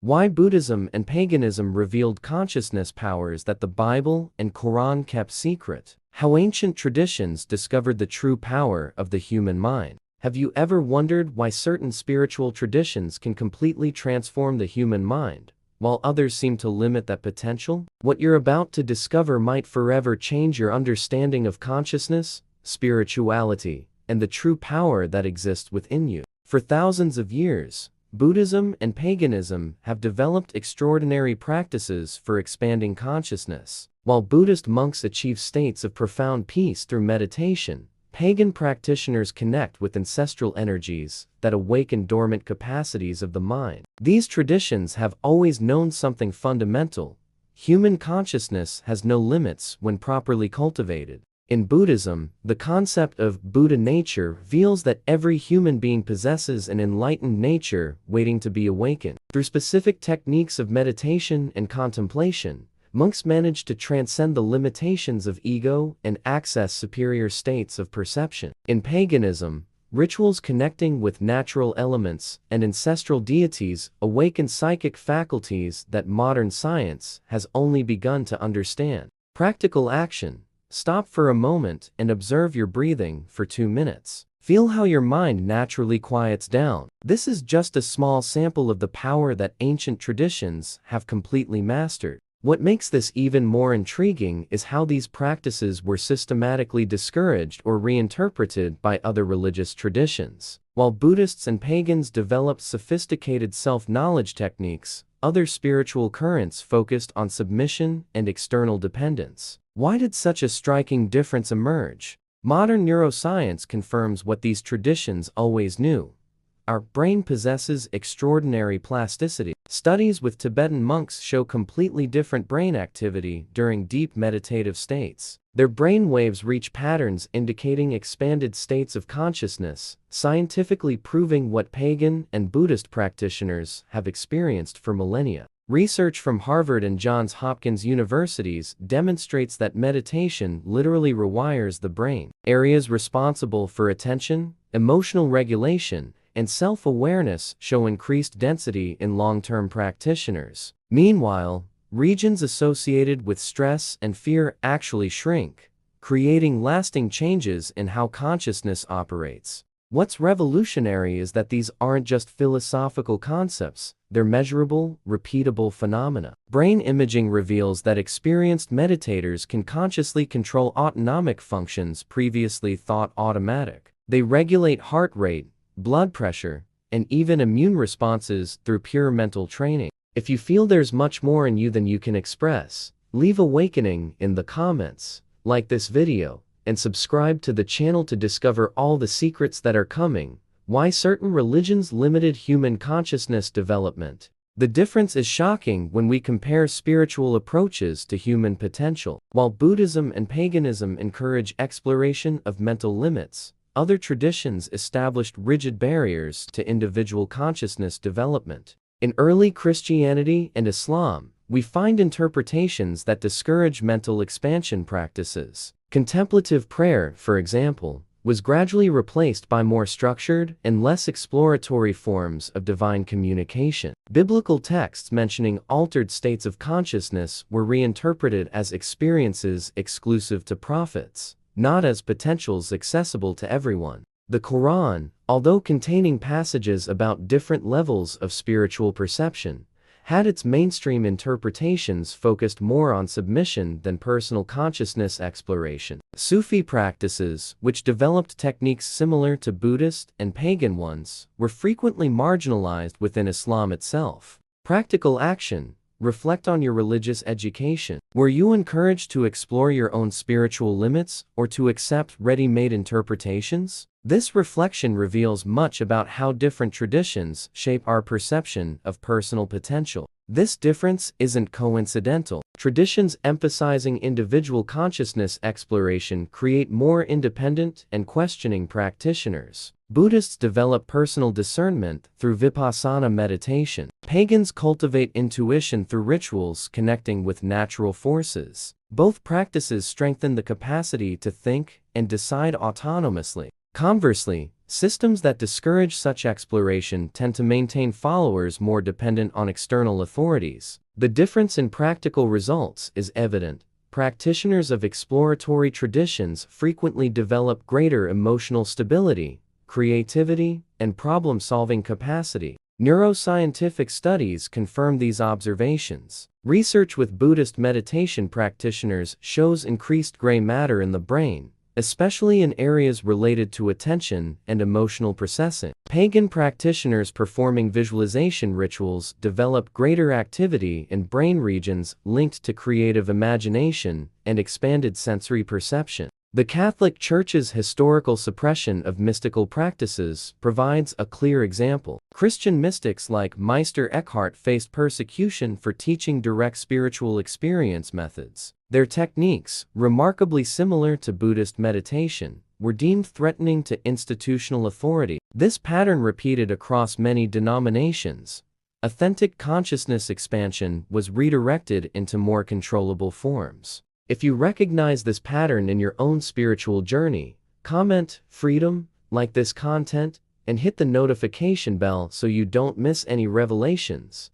Why Buddhism and Paganism revealed consciousness powers that the Bible and Quran kept secret. How ancient traditions discovered the true power of the human mind. Have you ever wondered why certain spiritual traditions can completely transform the human mind, while others seem to limit that potential? What you're about to discover might forever change your understanding of consciousness, spirituality, and the true power that exists within you. For thousands of years, Buddhism and paganism have developed extraordinary practices for expanding consciousness. While Buddhist monks achieve states of profound peace through meditation, pagan practitioners connect with ancestral energies that awaken dormant capacities of the mind. These traditions have always known something fundamental: human consciousness has no limits when properly cultivated. In Buddhism, the concept of Buddha nature reveals that every human being possesses an enlightened nature waiting to be awakened. Through specific techniques of meditation and contemplation, monks manage to transcend the limitations of ego and access superior states of perception. In paganism, rituals connecting with natural elements and ancestral deities awaken psychic faculties that modern science has only begun to understand. Practical action. Stop for a moment and observe your breathing for 2 minutes. Feel how your mind naturally quiets down. This is just a small sample of the power that ancient traditions have completely mastered. What makes this even more intriguing is how these practices were systematically discouraged or reinterpreted by other religious traditions. While Buddhists and pagans developed sophisticated self-knowledge techniques, other spiritual currents focused on submission and external dependence. Why did such a striking difference emerge? Modern neuroscience confirms what these traditions always knew. Our brain possesses extraordinary plasticity. Studies with Tibetan monks show completely different brain activity during deep meditative states. Their brain waves reach patterns indicating expanded states of consciousness, scientifically proving what pagan and Buddhist practitioners have experienced for millennia. Research from Harvard and Johns Hopkins universities demonstrates that meditation literally rewires the brain. Areas responsible for attention, emotional regulation, and self-awareness show increased density in long-term practitioners. Meanwhile, regions associated with stress and fear actually shrink, creating lasting changes in how consciousness operates. What's revolutionary is that these aren't just philosophical concepts, they're measurable, repeatable phenomena. Brain imaging reveals that experienced meditators can consciously control autonomic functions previously thought automatic. They regulate heart rate, blood pressure, and even immune responses through pure mental training. If you feel there's much more in you than you can express, leave awakening in the comments, like this video, and subscribe to the channel to discover all the secrets that are coming. Why certain religions limited human consciousness development. The difference is shocking when we compare spiritual approaches to human potential. While Buddhism and paganism encourage exploration of mental limits, other traditions established rigid barriers to individual consciousness development. In early Christianity and Islam, we find interpretations that discourage mental expansion practices. Contemplative prayer, for example, was gradually replaced by more structured and less exploratory forms of divine communication. Biblical texts mentioning altered states of consciousness were reinterpreted as experiences exclusive to prophets, not as potentials accessible to everyone. The Quran, although containing passages about different levels of spiritual perception, had its mainstream interpretations focused more on submission than personal consciousness exploration. Sufi practices, which developed techniques similar to Buddhist and pagan ones, were frequently marginalized within Islam itself. Practical action. Reflect on your religious education. Were you encouraged to explore your own spiritual limits or to accept ready-made interpretations? This reflection reveals much about how different traditions shape our perception of personal potential. This difference isn't coincidental. Traditions emphasizing individual consciousness exploration create more independent and questioning practitioners. Buddhists develop personal discernment through vipassana meditation. Pagans cultivate intuition through rituals connecting with natural forces. Both practices strengthen the capacity to think and decide autonomously. Conversely, systems that discourage such exploration tend to maintain followers more dependent on external authorities. The difference in practical results is evident. Practitioners of exploratory traditions frequently develop greater emotional stability, creativity, and problem-solving capacity. Neuroscientific studies confirm these observations. Research with Buddhist meditation practitioners shows increased gray matter in the brain, especially in areas related to attention and emotional processing. Pagan practitioners performing visualization rituals develop greater activity in brain regions linked to creative imagination and expanded sensory perception. The Catholic Church's historical suppression of mystical practices provides a clear example. Christian mystics like Meister Eckhart faced persecution for teaching direct spiritual experience methods. Their techniques, remarkably similar to Buddhist meditation, were deemed threatening to institutional authority. This pattern repeated across many denominations. Authentic consciousness expansion was redirected into more controllable forms. If you recognize this pattern in your own spiritual journey, comment "Freedom," like this content, and hit the notification bell so you don't miss any revelations.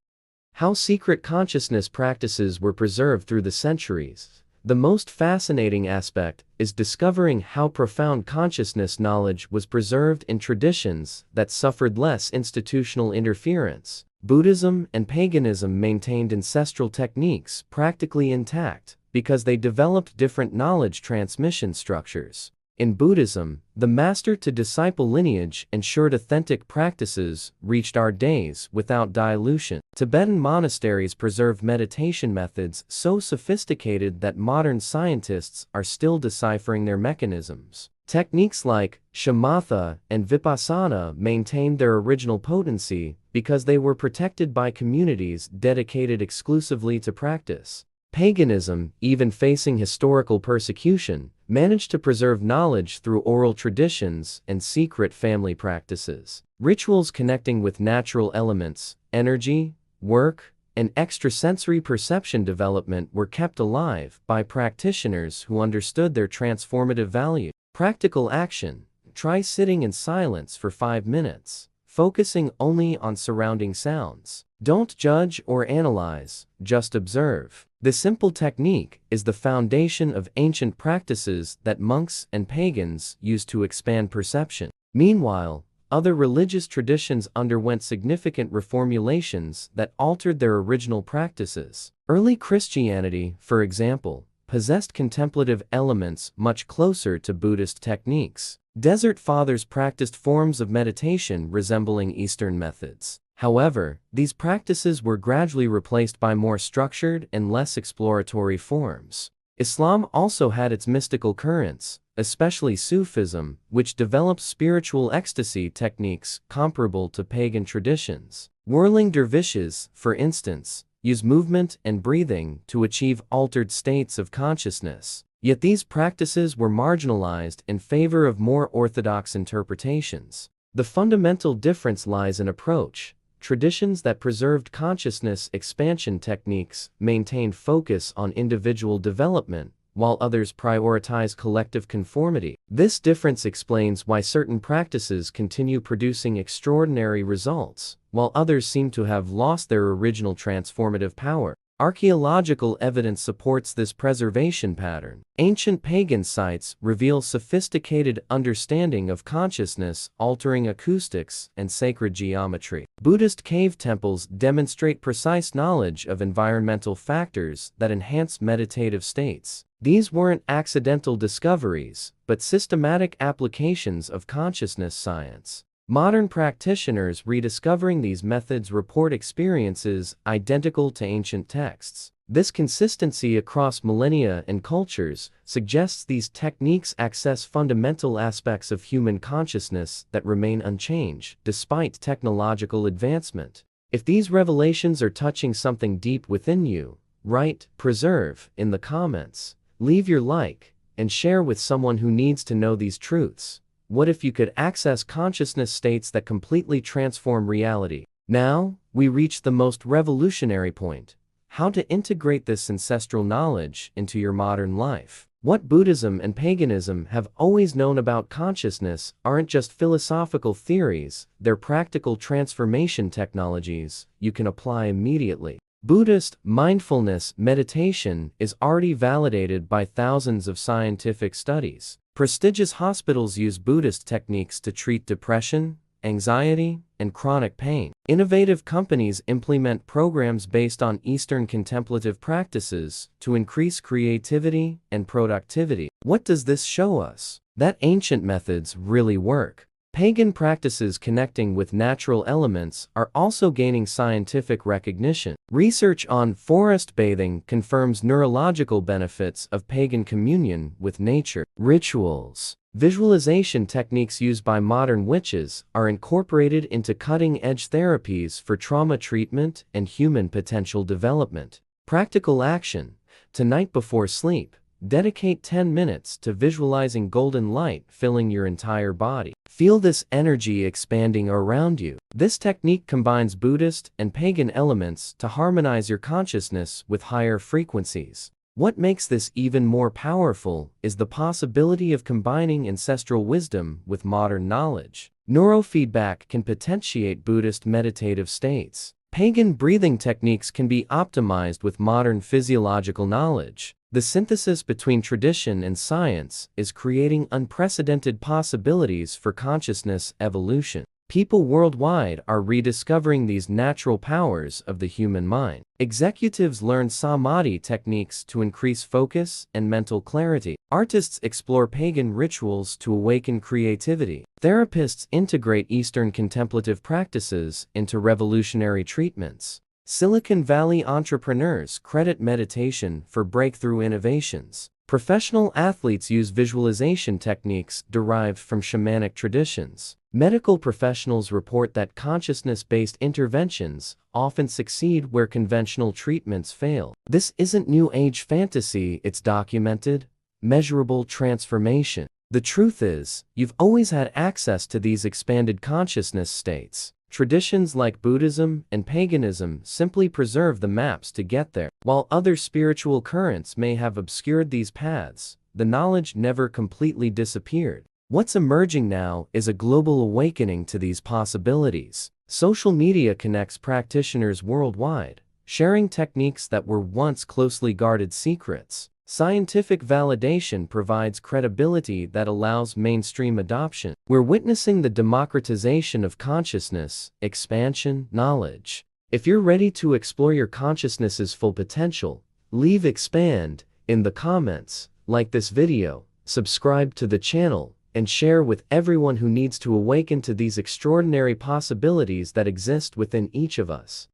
How secret consciousness practices were preserved through the centuries. The most fascinating aspect is discovering how profound consciousness knowledge was preserved in traditions that suffered less institutional interference. Buddhism and Paganism maintained ancestral techniques practically intact because they developed different knowledge transmission structures. In Buddhism, the master-to-disciple lineage ensured authentic practices reached our days without dilution. Tibetan monasteries preserve meditation methods so sophisticated that modern scientists are still deciphering their mechanisms. Techniques like shamatha and vipassana maintained their original potency because they were protected by communities dedicated exclusively to practice. Paganism, even facing historical persecution, managed to preserve knowledge through oral traditions and secret family practices. Rituals connecting with natural elements, energy, work, and extrasensory perception development were kept alive by practitioners who understood their transformative value. Practical action: try sitting in silence for 5 minutes, focusing only on surrounding sounds. Don't judge or analyze, just observe. This simple technique is the foundation of ancient practices that monks and pagans used to expand perception. Meanwhile, other religious traditions underwent significant reformulations that altered their original practices. Early Christianity, for example, possessed contemplative elements much closer to Buddhist techniques. Desert Fathers practiced forms of meditation resembling Eastern methods. However, these practices were gradually replaced by more structured and less exploratory forms. Islam also had its mystical currents, especially Sufism, which developed spiritual ecstasy techniques comparable to pagan traditions. Whirling dervishes, for instance, use movement and breathing to achieve altered states of consciousness. Yet these practices were marginalized in favor of more orthodox interpretations. The fundamental difference lies in approach. Traditions that preserved consciousness expansion techniques maintained focus on individual development, while others prioritize collective conformity. This difference explains why certain practices continue producing extraordinary results, while others seem to have lost their original transformative power. Archaeological evidence supports this preservation pattern. Ancient pagan sites reveal sophisticated understanding of consciousness, altering acoustics and sacred geometry. Buddhist cave temples demonstrate precise knowledge of environmental factors that enhance meditative states. These weren't accidental discoveries, but systematic applications of consciousness science. Modern practitioners rediscovering these methods report experiences identical to ancient texts. This consistency across millennia and cultures suggests these techniques access fundamental aspects of human consciousness that remain unchanged despite technological advancement. If these revelations are touching something deep within you, write "preserve" in the comments. Leave your like and share with someone who needs to know these truths. What if you could access consciousness states that completely transform reality? Now, we reach the most revolutionary point. how to integrate this ancestral knowledge into your modern life. What Buddhism and paganism have always known about consciousness aren't just philosophical theories, they're practical transformation technologies you can apply immediately. Buddhist mindfulness meditation is already validated by thousands of scientific studies. Prestigious hospitals use Buddhist techniques to treat depression, anxiety, and chronic pain. Innovative companies implement programs based on Eastern contemplative practices to increase creativity and productivity. What does this show us? That ancient methods really work. Pagan practices connecting with natural elements are also gaining scientific recognition. Research on forest bathing confirms neurological benefits of pagan communion with nature. Rituals. Visualization techniques used by modern witches are incorporated into cutting-edge therapies for trauma treatment and human potential development. Practical action. Tonight before sleep, dedicate 10 minutes to visualizing golden light filling your entire body. Feel this energy expanding around you. This technique combines Buddhist and pagan elements to harmonize your consciousness with higher frequencies. What makes this even more powerful is the possibility of combining ancestral wisdom with modern knowledge. Neurofeedback can potentiate Buddhist meditative states. Pagan breathing techniques can be optimized with modern physiological knowledge. The synthesis between tradition and science is creating unprecedented possibilities for consciousness evolution. People worldwide are rediscovering these natural powers of the human mind. Executives learn samadhi techniques to increase focus and mental clarity. Artists explore pagan rituals to awaken creativity. Therapists integrate Eastern contemplative practices into revolutionary treatments. Silicon Valley entrepreneurs credit meditation for breakthrough innovations. Professional athletes use visualization techniques derived from shamanic traditions. Medical professionals report that consciousness-based interventions often succeed where conventional treatments fail. This isn't New Age fantasy, it's documented, measurable transformation. The truth is, you've always had access to these expanded consciousness states. Traditions like Buddhism and paganism simply preserve the maps to get there. While other spiritual currents may have obscured these paths, the knowledge never completely disappeared. What's emerging now is a global awakening to these possibilities. Social media connects practitioners worldwide, sharing techniques that were once closely guarded secrets. Scientific validation provides credibility that allows mainstream adoption. We're witnessing the democratization of consciousness, expansion, knowledge. If you're ready to explore your consciousness's full potential, leave expand in the comments, like this video, subscribe to the channel, and share with everyone who needs to awaken to these extraordinary possibilities that exist within each of us.